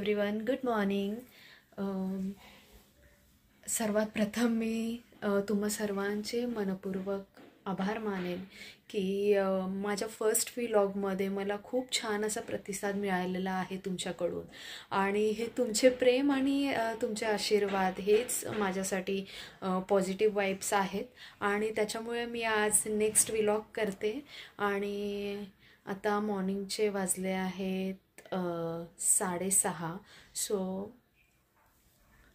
Everyone, good morning. सर्वात प्रथम मी तुम्हा सर्वांचे मनपूर्वक आभार मानेन की माझ्या फर्स्ट व्लॉगमध्ये मला खूप छान असा प्रतिसाद मिळालेला आहे तुमच्याकडून. आणि हे तुमचे प्रेम आणि तुमचे आशीर्वाद हेच माझ्यासाठी पॉझिटिव्ह वाईब्स आहेत. आणि त्याच्यामुळे मी आज नेक्स्ट व्लॉग करते. आणि आता मॉर्निंगचे वाजले आहेत 6:30. सो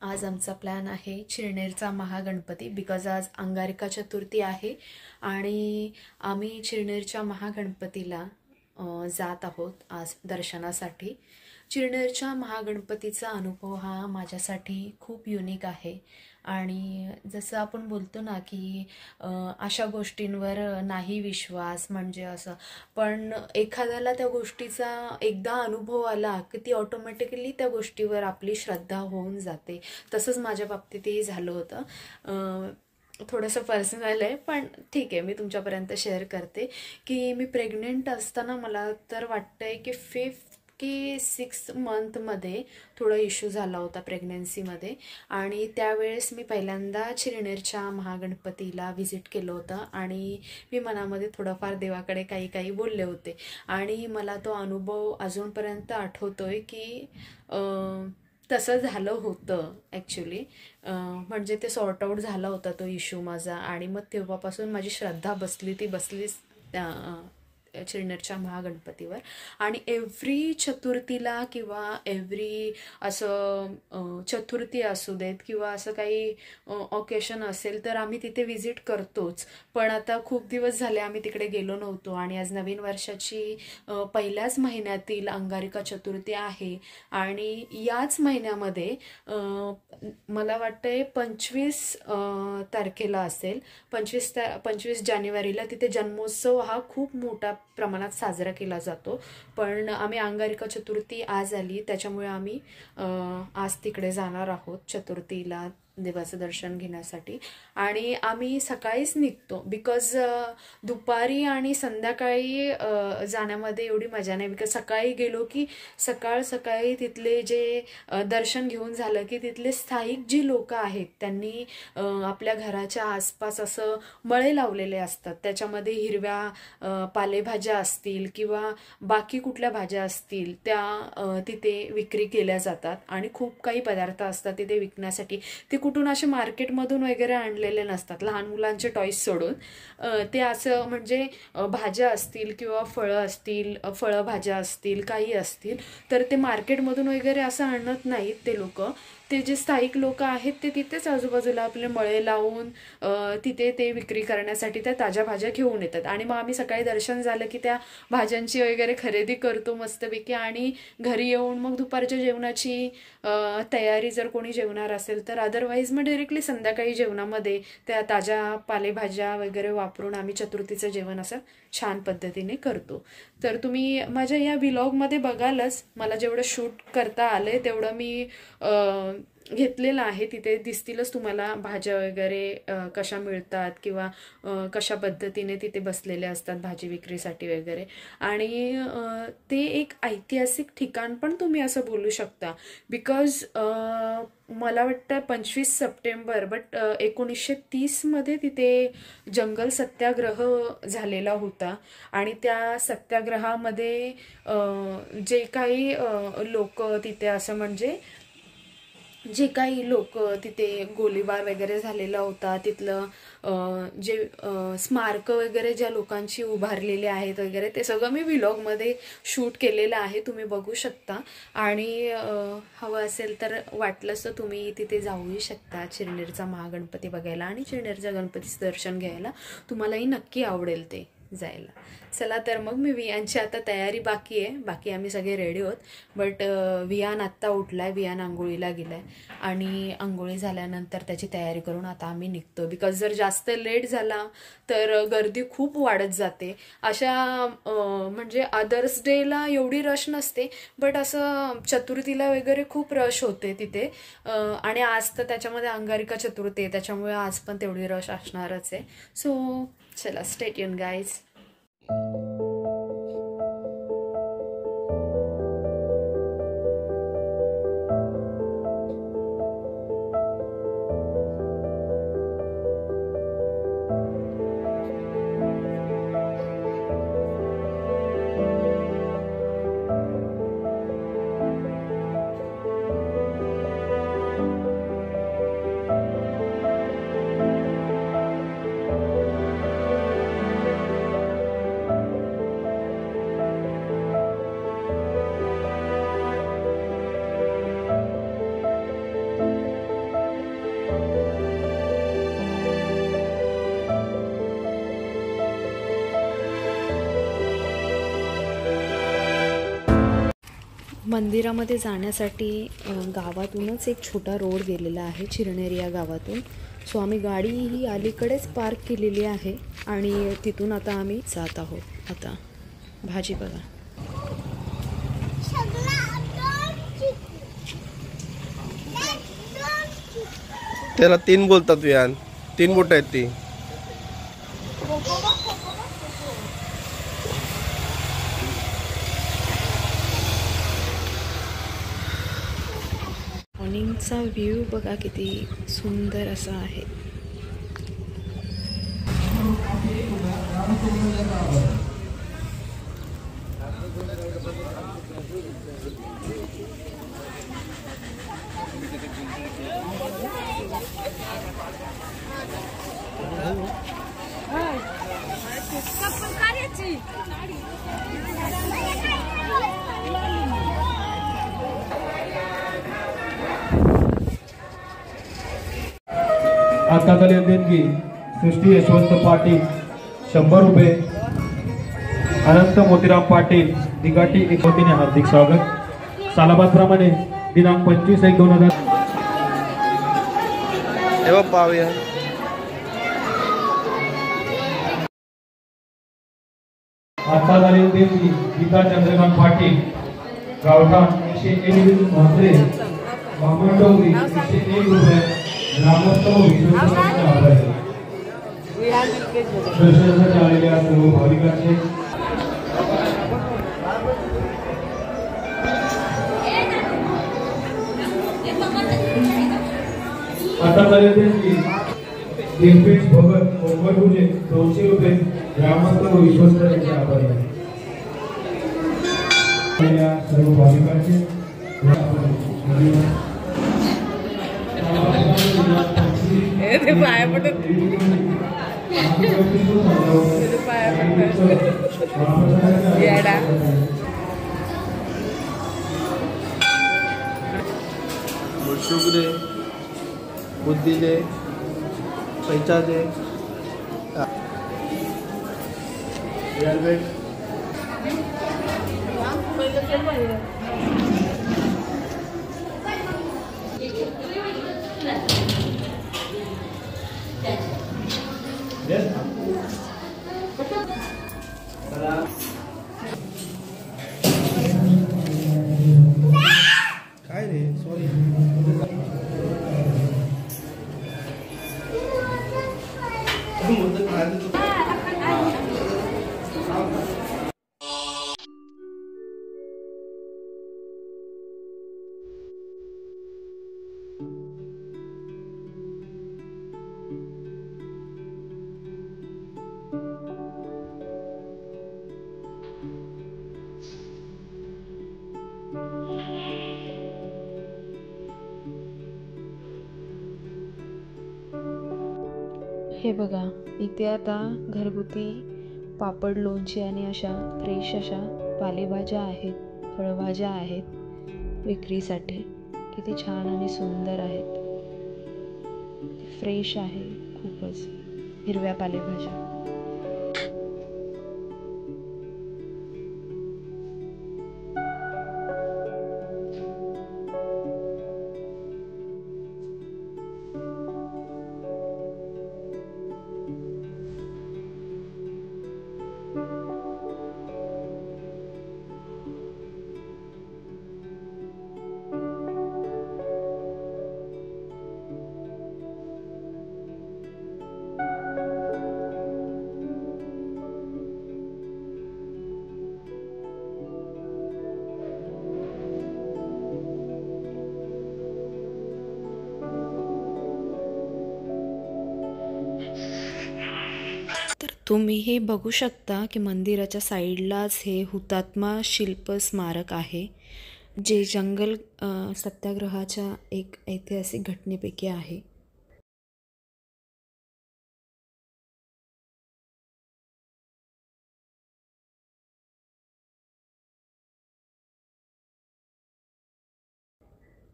आज आमचा प्लॅन आहे चिरनेरचा महागणपती, बिकॉज आज अंगारिका चतुर्थी आहे आणि आम्ही चिरनेरच्या महागणपतीला जात आहोत आज दर्शनासाठी. चिरनेरच्या महागणपतीचा अनुभव हा माझ्यासाठी खूप युनिक आहे. आणि जसं आपण बोलतो ना की अशा गोष्टींवर नाही विश्वास म्हणजे असं, पण एखाद्याला त्या गोष्टीचा एकदा अनुभव आला की ती ऑटोमॅटिकली त्या गोष्टीवर आपली श्रद्धा होऊन जाते. तसंच माझ्या बाबतीतही झालं होतं. थोडंसं पर्सनल आहे पण ठीक आहे, मी तुमच्यापर्यंत शेअर करते की मी प्रेग्नेंट असताना मला तर वाटतंय की 5th की 6th मंथमध्ये थोडा इश्यू झाला होता प्रेग्नन्सीमध्ये. आणि त्यावेळेस मी पहिल्यांदा चिरनेरच्या महागणपतीला व्हिजिट केलं होतं आणि मी मनामध्ये थोडंफार देवाकडे काही काही बोलले होते. आणि मला तो अनुभव अजूनपर्यंत आठवतोय की तसं झालं होतं ॲक्च्युली. म्हणजे ते सॉर्ट आऊट झाला होता तो इश्यू माझा. आणि मग तेव्हापासून माझी श्रद्धा बसली ती बसलीच चिरनेरच्या महागणपतीवर. आणि एव्हरी चतुर्थीला किंवा एव्हरी असं चतुर्थी असू देत किंवा असं काही ऑकेशन असेल तर आम्ही तिथे व्हिजिट करतोच. पण आता खूप दिवस झाले आम्ही तिकडे गेलो नव्हतो. आणि आज नवीन वर्षाची पहिल्याच महिन्यातील अंगारिका चतुर्थी आहे. आणि याच महिन्यामध्ये मला वाटतंय 25 तारखेला असेल, 25 जानेवारीला तिथे जन्मोत्सव हा खूप मोठा प्रमाणात साजरा केला जातो. पण आम्ही अंगारिका चतुर्थी आज आली त्याच्यामुळे आम्ही आज तिकडे जाणार आहोत चतुर्थीला देवाचं दर्शन घेण्यासाठी. आणि आम्ही सकाळीच निघतो बिकॉज दुपारी आणि संध्याकाळी जाण्यामध्ये एवढी मजा नाही. बिकॉज सकाळी गेलो की सकाळी तिथले जे दर्शन घेऊन झालं की तिथले स्थायिक जी लोक आहेत त्यांनी आपल्या घराच्या आसपास असं मळे लावलेले असतात. त्याच्यामध्ये हिरव्या पालेभाज्या असतील किंवा बाकी कुठल्या भाज्या असतील त्या तिथे विक्री केल्या जातात. आणि खूप काही पदार्थ असतात तिथे विकण्यासाठी. ते कुठून असे मार्केटमधून वगैरे आणलेले नसतात, लहान मुलांचे टॉईस सोडून. ते असं म्हणजे भाज्या असतील किंवा फळं असतील, फळभाज्या असतील, काही असतील तर ते मार्केटमधून वगैरे असं आणत नाहीत ते लोक. ते जे स्थायिक लोक आहेत ते तिथेच आजूबाजूला आपले मळे लावून तिथे ते विक्री करण्यासाठी त्या ताज्या भाज्या घेऊन येतात. आणि मग आम्ही सकाळी दर्शन झालं की त्या भाज्यांची वगैरे खरेदी करतो मस्तपैकी. आणि घरी येऊन मग दुपारच्या जेवणाची तयारी जर कोणी जेवणार असेल तर अदरवाईज मग डायरेक्टली संध्याकाळी जेवणामध्ये त्या ताज्या पालेभाज्या वगैरे वापरून आम्ही चतुर्थीचं जेवण असं छान पद्धतीने करतो. तर तुम्ही माझ्या या व्लॉगमध्ये बघालच, मला जेवढं शूट करता आलंय तेवढं मी घेतलेलं आहे. तिथे दिसतीलच तुम्हाला भाज्या वगैरे कशा मिळतात किंवा कशा पद्धतीने तिथे बसलेले असतात भाजी विक्रीसाठी वगैरे. आणि ते एक ऐतिहासिक ठिकाण पण तुम्ही असं बोलू शकता. बिकॉज मला वाटतं 25 सप्टेंबर 1930मध्ये तिथे जंगल सत्याग्रह झालेला होता. आणि त्या सत्याग्रहामध्ये जे काही लोक तिथे असं म्हणजे जे काही लोक तिथे गोळीबार वगैरे झालेला होता, तिथलं जे स्मारक वगैरे ज्या लोकांची उभारलेली आहेत वगैरे ते सगळं मी व्लॉगमध्ये शूट केलेलं आहे, तुम्ही बघू शकता. आणि हवं असेल तर वाटलंच तर तुम्ही तिथे जाऊही शकता चिरनेरचा महागणपती बघायला. आणि चिरनेरच्या गणपतीचं दर्शन घ्यायला तुम्हालाही नक्की आवडेल ते जायला. चला तर मग मी वियानची आता तयारी बाकी आहे, बाकी आम्ही सगळे रेडी आहोत. बट वियान आत्ता उठलाय, वियान आंघोळीला गेलाय. आणि आंघोळी झाल्यानंतर त्याची तयारी करून आता आम्ही निघतो. बिकॉज जर जास्त लेट झाला तर गर्दी खूप वाढत जाते. अशा म्हणजे अदर्स डेला एवढी रश नसते बट असं चतुर्थीला वगैरे खूप रश होते तिथे. आणि आज तर त्याच्यामध्ये अंगारिका चतुर्थी आहे त्याच्यामुळे आज पण तेवढी रश असणारच आहे. सो चला, stay tune guys. Thank you. मंदिरामध्ये जाण्यासाठी गावातूनच एक छोटा रोड गेलेला आहे, चिरनेर या गावातून. सो आम्ही गाडी ही अलीकडेच पार्क केलेली आहे आणि तिथून आता आम्ही जात आहोत. आता भाजी बघा. त्याला 3 बोलतात विहान, 3 बोट आहेत ती. मॉर्निंगचा व्ह्यू बघा किती सुंदर असा आहे. आत्ताखाली देणगी सृष्टी यशवंत पाटील 100 रुपये. अनंत मोतीराम पाटील दिगाटी 1 वतीने हार्दिक स्वागत. सालाबाद प्रमाणे दिनांक 25/1/2000. एवढं पाहूया. आत्ताखाली देणगी गीता चंद्रकांत पाटील गावठाण 101 म्हात्रे बामणडोंगरी 101 रुपये. ग्रामोत्सव विश्वसनीय आभार. दर्शनासाठी आलेल्या सर्व भाविकांचे आता दिनपीठ भगत ओंकारपूजे 200 रुपये. ग्रामोत्सव विश्वसनीय आभार. सर्व भाविकांचे पाया पडत येडा. शुक्रे बुद्धीले पैचाचे हेल्मेट काय रे सॉरी. हे बघा, इथे आता घरगुती पापड, लोणची आणि अशा फ्रेश अशा पालेभाज्या आहेत, फळभाज्या आहेत विक्रीसाठी. किती छान आणि सुंदर आहेत. फ्रेश आहे खूपच, हिरव्या पालेभाज्या. तुम्ही हे बघू शकता की मंदिराच्या साईडलाच हे हुतात्मा शिल्प स्मारक आहे, जे जंगल सत्याग्रहाच्या एक ऐतिहासिक घटनेपैकी आहे.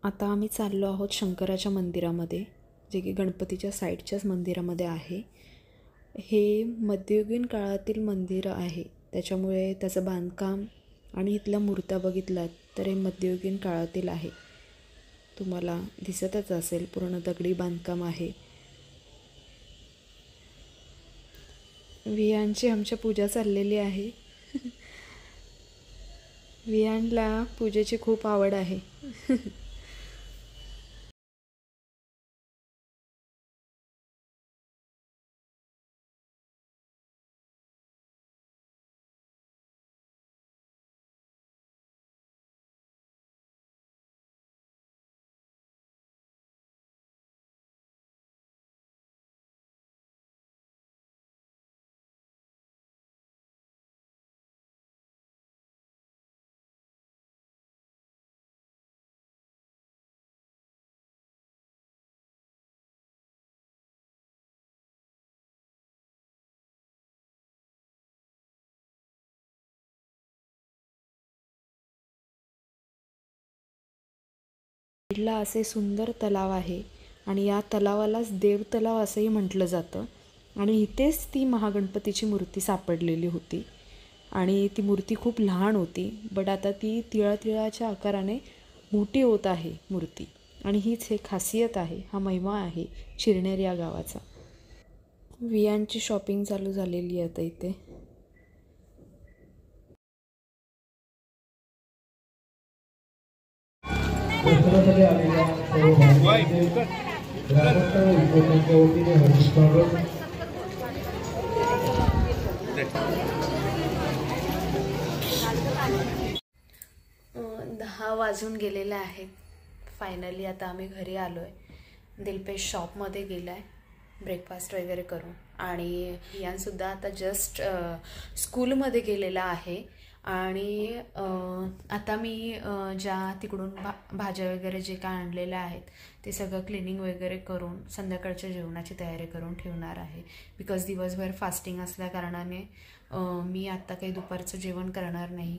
आता आम्ही चाललो आहोत शंकराच्या मंदिरामध्ये, जे की गणपतीच्या साईडच्याच मंदिरामध्ये आहे. हे मध्ययुगीन काळातील मंदिर आहे, त्याच्यामुळे त्याचं बांधकाम आणि इथल्या मूर्त्या बघितलात तर हे मध्ययुगीन काळातील आहे. तुम्हाला दिसतच असेल पूर्ण दगडी बांधकाम आहे. वियांची आमच्या पूजा चाललेली आहे. वियांला पूजेची खूप आवड आहे. साईडला असे सुंदर तलाव आहे आणि या तलावालाच देव तलाव असंही म्हटलं जातं. आणि इथेच ती महागणपतीची मूर्ती सापडलेली होती आणि ती मूर्ती खूप लहान होती, बट आता ती तिळातिळाच्या आकाराने मोठी होत आहे मूर्ती. आणि हीच हे खासियत आहे, हा महिमा आहे शिरनेर या गावाचा. वियांची शॉपिंग चालू झालेली आहे आता इथे. दर्शनासाठी आलेल्या सर्व भाविकांचे ग्रामस्थ उपक्रमाच्या वतीने हार्दिक स्वागत. 10 वाजून गेलेले आहेत. फायनली आता आम्ही घरी आलो आहे. दिलपेश शॉपमध्ये गेला आहे ब्रेकफास्ट वगैरे करून. आणि यांसुद्धा आता जस्ट स्कूलमध्ये गेलेला आहे. आणि आता मी ज्या तिकडून भाज्या वगैरे जे काय आणलेल्या आहेत ते सगळं क्लिनिंग वगैरे करून संध्याकाळच्या जेवणाची तयारी करून ठेवणार आहे. बिकॉज दिवसभर फास्टिंग असल्या कारणाने मी आत्ता काही दुपारचं जेवण करणार नाही.